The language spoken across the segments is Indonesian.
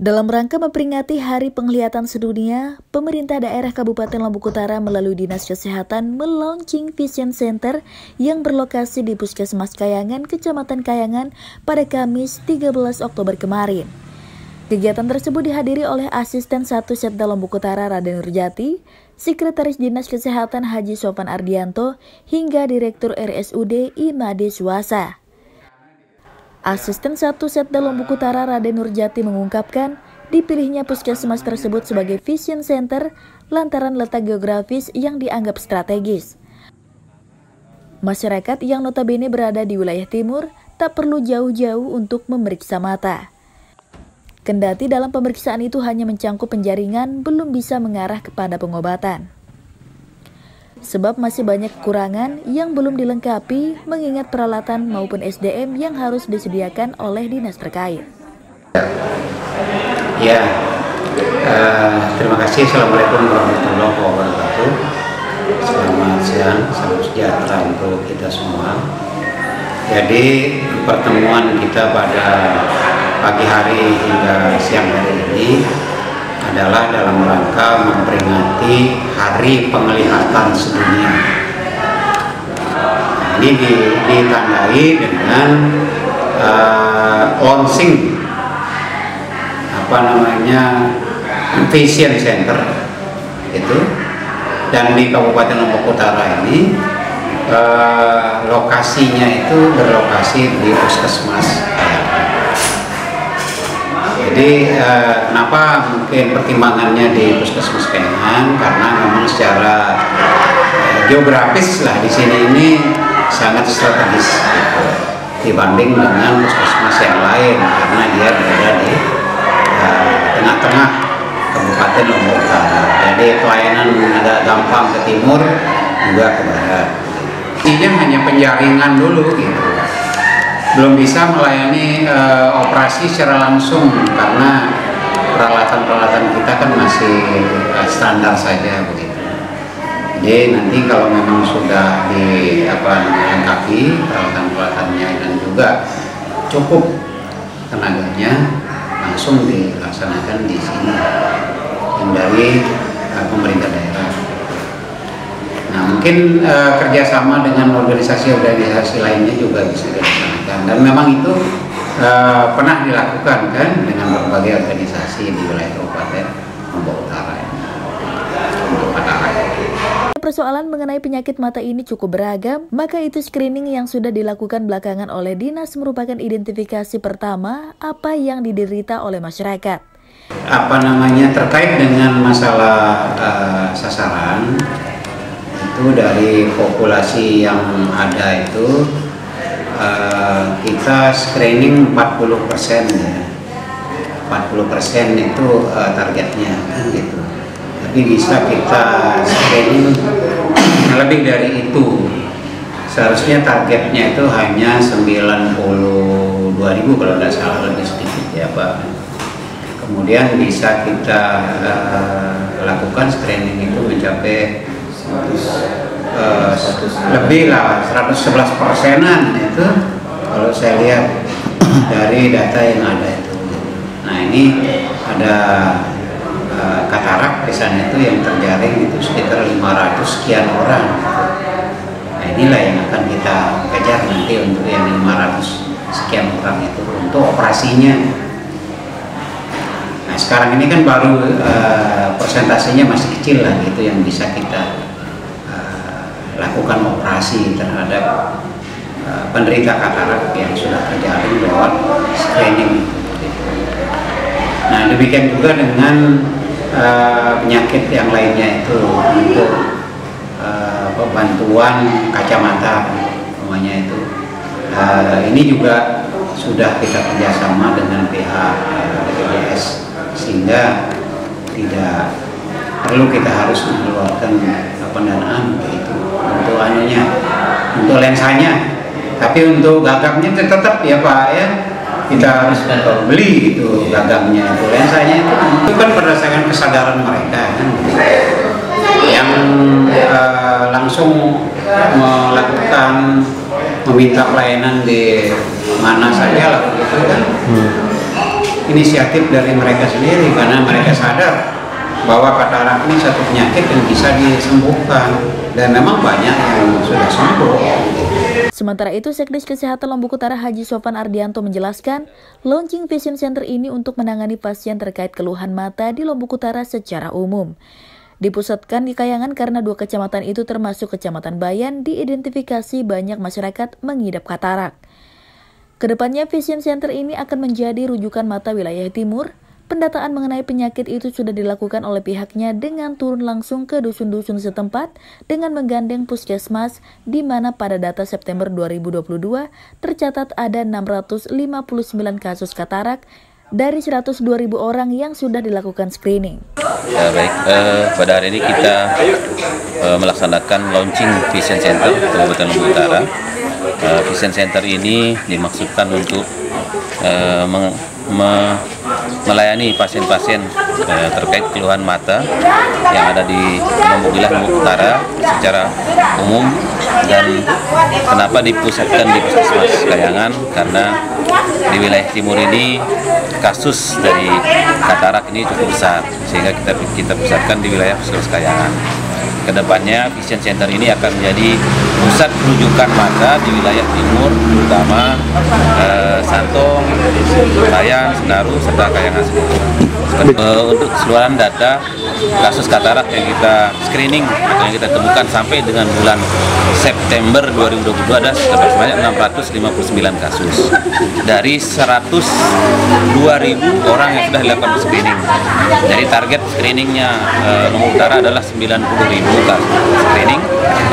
Dalam rangka memperingati Hari Penglihatan Sedunia, pemerintah daerah Kabupaten Lombok Utara melalui Dinas Kesehatan melaunching Vision Center yang berlokasi di Puskesmas Kayangan, Kecamatan Kayangan pada Kamis 13 Oktober kemarin. Kegiatan tersebut dihadiri oleh Asisten 1 Setda Lombok Utara Raden Nurjati, Sekretaris Dinas Kesehatan Haji Sofan Ardianto, hingga Direktur RSUD Imade Suasa. Asisten 1 Setda Lombok Utara Raden Nurjati mengungkapkan dipilihnya puskesmas tersebut sebagai Vision Center lantaran letak geografis yang dianggap strategis. Masyarakat yang notabene berada di wilayah timur tak perlu jauh-jauh untuk memeriksa mata. Kendati dalam pemeriksaan itu hanya mencangkup penjaringan, belum bisa mengarah kepada pengobatan. Sebab masih banyak kekurangan yang belum dilengkapi mengingat peralatan maupun SDM yang harus disediakan oleh dinas terkait. Terima kasih. Assalamualaikum warahmatullahi wabarakatuh. Selamat siang, salam sejahtera untuk kita semua. Jadi pertemuan kita pada pagi hari hingga siang hari ini adalah dalam rangka memperingati Hari Penglihatan Sedunia. Ini ditandai dengan launching Vision Center itu, dan di Kabupaten Lombok Utara ini lokasinya itu berlokasi di Puskesmas. Jadi kenapa mungkin pertimbangannya di Puskesmas Kayangan, karena memang secara geografis lah di sini ini sangat strategis dibanding dengan puskesmas yang lain, karena dia berada di tengah-tengah Kabupaten Lombok Utara. Jadi pelayanan agak gampang ke timur juga ke barat. Ini hanya penjaringan dulu gitu. Belum bisa melayani operasi secara langsung karena peralatan-peralatan kita kan masih standar saja begitu. Jadi nanti kalau memang sudah dilengkapi peralatan-peralatannya dan juga cukup tenaganya, langsung dilaksanakan di sini yang dari pemerintah daerah. Nah, mungkin kerjasama dengan organisasi-organisasi lainnya juga bisa dilaksanakan, dan memang itu pernah dilakukan kan dengan berbagai organisasi di wilayah Kabupaten Lombok Utara untuk mata. Persoalan mengenai penyakit mata ini cukup beragam, maka itu screening yang sudah dilakukan belakangan oleh dinas merupakan identifikasi pertama apa yang diderita oleh masyarakat. Terkait dengan masalah sasaran itu dari populasi yang ada itu kita screening 40% ya. 40% itu targetnya gitu. Tapi bisa kita screening lebih dari itu. Seharusnya targetnya itu hanya 92.000 kalau tidak salah, lebih sedikit ya Pak. Kemudian bisa kita lakukan screening itu mencapai lebih lah 111%-an itu kalau saya lihat dari data yang ada itu. Nah, ini ada katarak di sana itu yang terjaring itu sekitar 500 sekian orang. Nah, inilah yang akan kita kejar nanti untuk yang 500 sekian orang itu untuk operasinya. Nah, sekarang ini kan baru persentasenya masih kecil lah gitu yang bisa kita lakukan operasi terhadap penderita katarak yang sudah terjaring lewat screening. Nah, demikian juga dengan penyakit yang lainnya itu untuk bantuan kacamata namanya itu. Ini juga sudah kita kerjasama dengan pihak BPJS sehingga tidak perlu kita harus mengeluarkan pendanaan begitu untuk lensanya, tapi untuk gagamnya tetap ya Pak ya, kita harus beli itu gagamnya, itu lensanya itu kan berdasarkan kesadaran mereka kan, yang langsung melakukan meminta pelayanan di mana saja lah gitu kan. inisiatif dari mereka sendiri, karena mereka sadar bahwa katarak ini satu penyakit yang bisa disembuhkan, dan memang banyak yang sudah sembuh. Sementara itu, Sekdes Kesehatan Lombok Utara Haji Sofan Ardianto menjelaskan, launching Vision Center ini untuk menangani pasien terkait keluhan mata di Lombok Utara secara umum. Dipusatkan di Kayangan karena 2 kecamatan itu termasuk Kecamatan Bayan diidentifikasi banyak masyarakat mengidap katarak. Kedepannya Vision Center ini akan menjadi rujukan mata wilayah timur. Pendataan mengenai penyakit itu sudah dilakukan oleh pihaknya dengan turun langsung ke dusun-dusun setempat dengan menggandeng puskesmas, di mana pada data September 2022 tercatat ada 659 kasus katarak dari 102.000 orang yang sudah dilakukan screening. Ya, baik, pada hari ini kita melaksanakan launching Vision Center Kabupaten Lombok Utara. Vision Center ini dimaksudkan untuk melayani pasien-pasien terkait keluhan mata yang ada di Lombok Utara secara umum. Dan kenapa dipusatkan di Puskesmas Kayangan? Karena di wilayah timur ini kasus dari katarak ini cukup besar, sehingga kita pusatkan di wilayah Puskesmas Kayangan. Kedepannya Vision Center ini akan menjadi pusat rujukan mata di wilayah timur, terutama Santong, Bayan, Senaru, serta Kayangan sendiri. Untuk keseluruhan data kasus katarak yang kita screening atau yang kita temukan sampai dengan bulan September 2022 ada sebanyak 659 kasus dari 102.000 orang yang sudah dilakukan screening. Dari target screeningnya Lombok Utara adalah 90.000 kasus screening.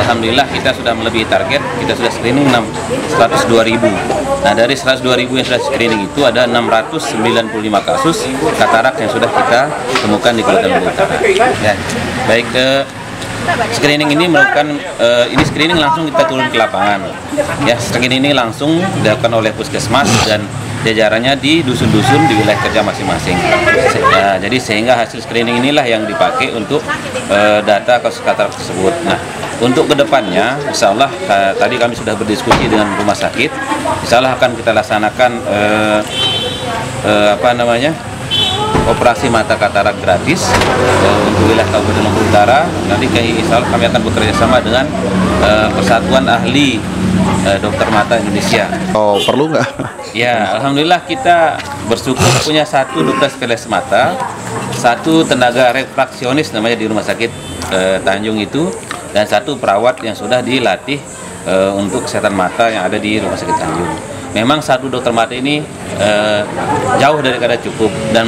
Alhamdulillah kita sudah melebihi target, kita sudah screening 102.000. Nah, dari 102.000 yang sudah screening itu ada 695 kasus katarak yang sudah kita temukan di Kabupaten Lombok Utara. Ya, baik, screening ini merupakan screening langsung kita turun ke lapangan. Ya, screening ini langsung dilakukan oleh puskesmas dan jajarannya di dusun-dusun di wilayah kerja masing-masing. Jadi sehingga hasil screening inilah yang dipakai untuk data kasus katarak tersebut. Nah, untuk kedepannya, insya Allah tadi kami sudah berdiskusi dengan rumah sakit. Insya Allah akan kita laksanakan operasi mata katarak gratis untuk wilayah Kabupaten Lombok Utara. Nanti insya Allah kami akan bekerja sama dengan Persatuan Ahli Dokter Mata Indonesia. Oh, perlu nggak? Ya, alhamdulillah kita bersyukur punya 1 dokter spesialis mata, 1 tenaga refraksionis namanya di rumah sakit Tanjung itu, dan 1 perawat yang sudah dilatih untuk kesehatan mata yang ada di rumah sakit Tanjung. Memang 1 dokter mata ini jauh dari kata cukup dan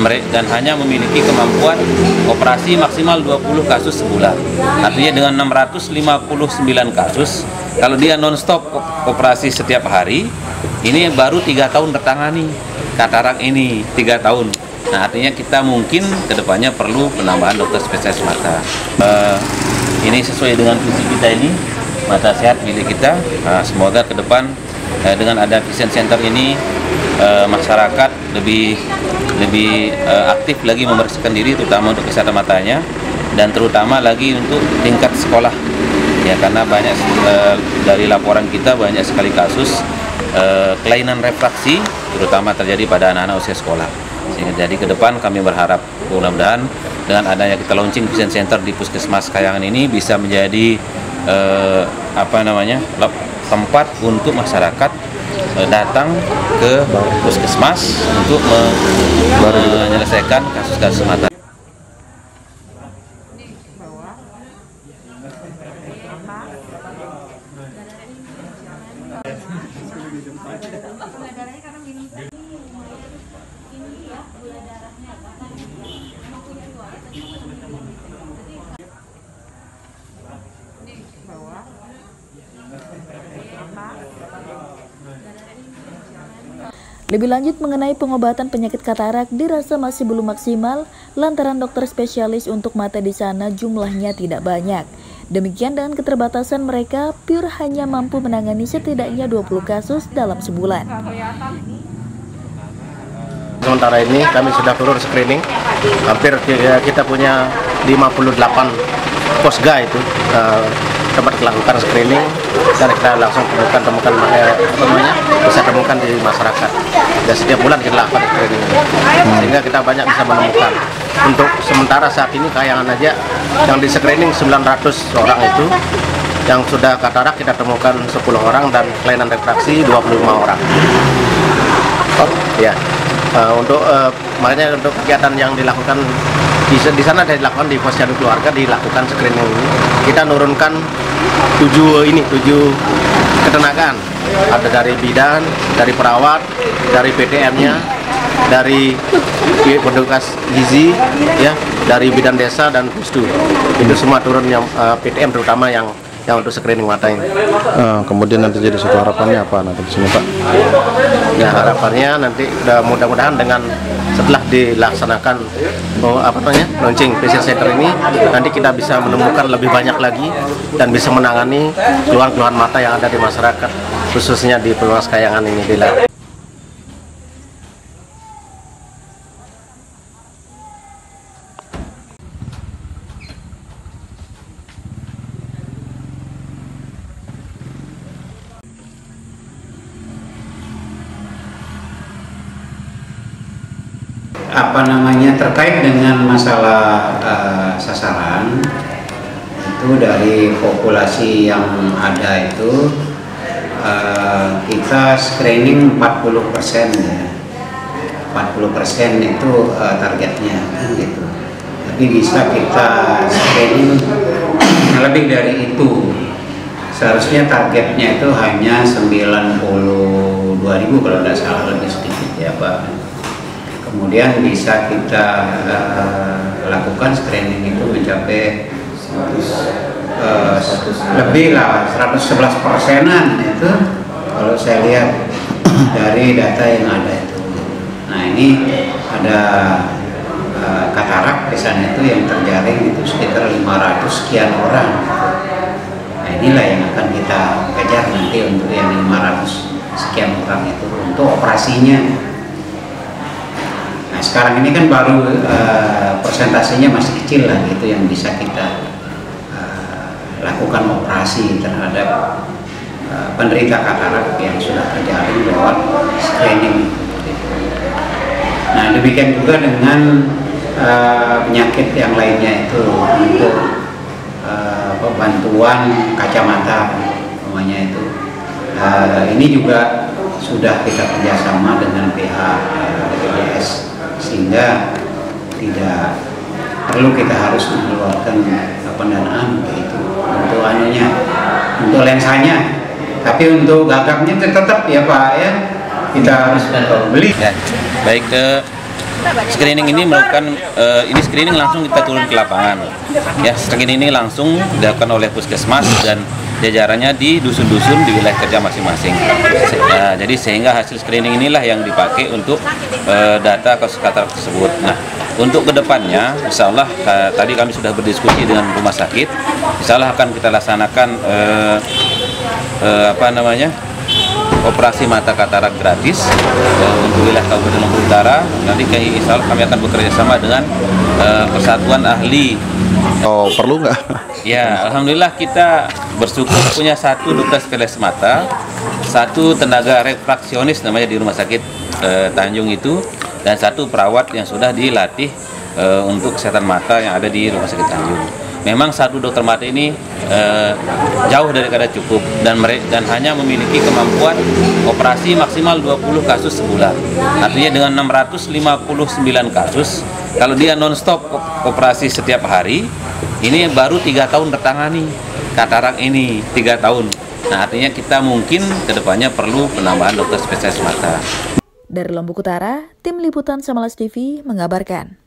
hanya memiliki kemampuan operasi maksimal 20 kasus sebulan. Artinya dengan 659 kasus, kalau dia non-stop operasi setiap hari, ini baru 3 tahun tertangani katarak ini, 3 tahun. Nah, artinya kita mungkin kedepannya perlu penambahan dokter spesialis mata. Ini sesuai dengan visi kita ini, mata sehat milik kita. Nah, semoga ke depan dengan ada Vision Center ini masyarakat lebih aktif lagi membersihkan diri, terutama untuk kesehatan matanya, dan terutama lagi untuk tingkat sekolah. Ya, karena banyak dari laporan kita banyak sekali kasus kelainan refraksi, terutama terjadi pada anak-anak usia sekolah. Sehingga jadi ke depan kami berharap mudah-mudahan dengan adanya kita launching Vision Center di Puskesmas Kayangan ini bisa menjadi tempat untuk masyarakat datang ke puskesmas untuk menyelesaikan kasus-kasus mata. Lebih lanjut mengenai pengobatan penyakit katarak dirasa masih belum maksimal lantaran dokter spesialis untuk mata di sana jumlahnya tidak banyak. Demikian dengan keterbatasan mereka, Pure hanya mampu menangani setidaknya 20 kasus dalam sebulan. Sementara ini kami sudah turun screening, hampir kita punya 58 posga itu tempat melakukan screening, dan kita langsung bisa temukan di masyarakat. Dan setiap bulan kita lakukan screening sehingga kita banyak bisa menemukan. Untuk sementara saat ini Kayangan aja yang di screening 900 orang itu, yang sudah katarak kita temukan 10 orang dan kelainan refraksi 25 orang. Ya, makanya untuk kegiatan yang dilakukan di sana dilakukan di posyandu keluarga, dilakukan screening ini. Kita nurunkan 7 ketenagaan. Ada dari bidan, dari perawat, dari PTM-nya, dari petugas gizi, ya, dari bidan desa dan pusdu. Itu semua turun yang PTM terutama yang untuk screening mata ini. Kemudian nanti jadi suatu harapannya apa nanti di sini, Pak? Ya, harapannya nanti mudah-mudahan dengan setelah dilaksanakan launching patient center ini, nanti kita bisa menemukan lebih banyak lagi dan bisa menangani keluhan-keluhan mata yang ada di masyarakat, khususnya di Puskesmas Kayangan ini. Terkait dengan masalah sasaran itu, dari populasi yang ada itu kita screening 40% ya. 40% itu targetnya gitu. Tapi bisa kita screening lebih dari itu. Seharusnya targetnya itu hanya 92.000 kalau tidak salah, lebih sedikit ya Pak. Kemudian bisa kita lakukan screening itu mencapai lebih lah 111%-an itu kalau saya lihat dari data yang ada itu. Nah ini ada katarak di sana itu yang terjaring itu sekitar 500 sekian orang. Nah inilah yang akan kita kejar nanti untuk yang 500 sekian orang itu untuk operasinya. Sekarang ini kan baru persentasenya masih kecil lah gitu yang bisa kita lakukan operasi terhadap penderita katarak yang sudah terjaring lewat screening. Nah demikian juga dengan penyakit yang lainnya itu, untuk bantuan kacamata namanya itu. Ini juga sudah kita kerjasama dengan pihak BPJS, sehingga tidak perlu kita harus mengeluarkan pendanaan begitu untuk untuk lensanya, tapi untuk gagapnya tetap ya Pak ya, kita harus beli. Ya, baik, screening ini melakukan screening langsung kita turun ke lapangan. Ya, screening ini langsung dilakukan oleh puskesmas dan jajarannya di dusun-dusun di wilayah kerja masing-masing. Jadi sehingga hasil screening inilah yang dipakai untuk data kasus katarak tersebut. Nah, untuk kedepannya, insya Allah tadi kami sudah berdiskusi dengan rumah sakit. Insya Allah akan kita laksanakan operasi mata katarak gratis untuk wilayah Kabupaten Lombok Utara. Nanti insya Allah kami akan bekerja sama dengan persatuan ahli. Oh, perlu nggak? Ya, alhamdulillah kita bersyukur punya satu dokter spesialis mata, satu tenaga refraksionis namanya di rumah sakit Tanjung itu, dan satu perawat yang sudah dilatih untuk kesehatan mata yang ada di rumah sakit Tanjung. Memang satu dokter mata ini jauh daripada cukup dan hanya memiliki kemampuan operasi maksimal 20 kasus sebulan. Artinya dengan 659 kasus, kalau dia non-stop operasi setiap hari, ini baru 3 tahun tertangani katarak ini, 3 tahun. Nah, artinya kita mungkin kedepannya perlu penambahan dokter spesialis mata. Dari Lombok Utara, Tim Liputan Samalas TV mengabarkan.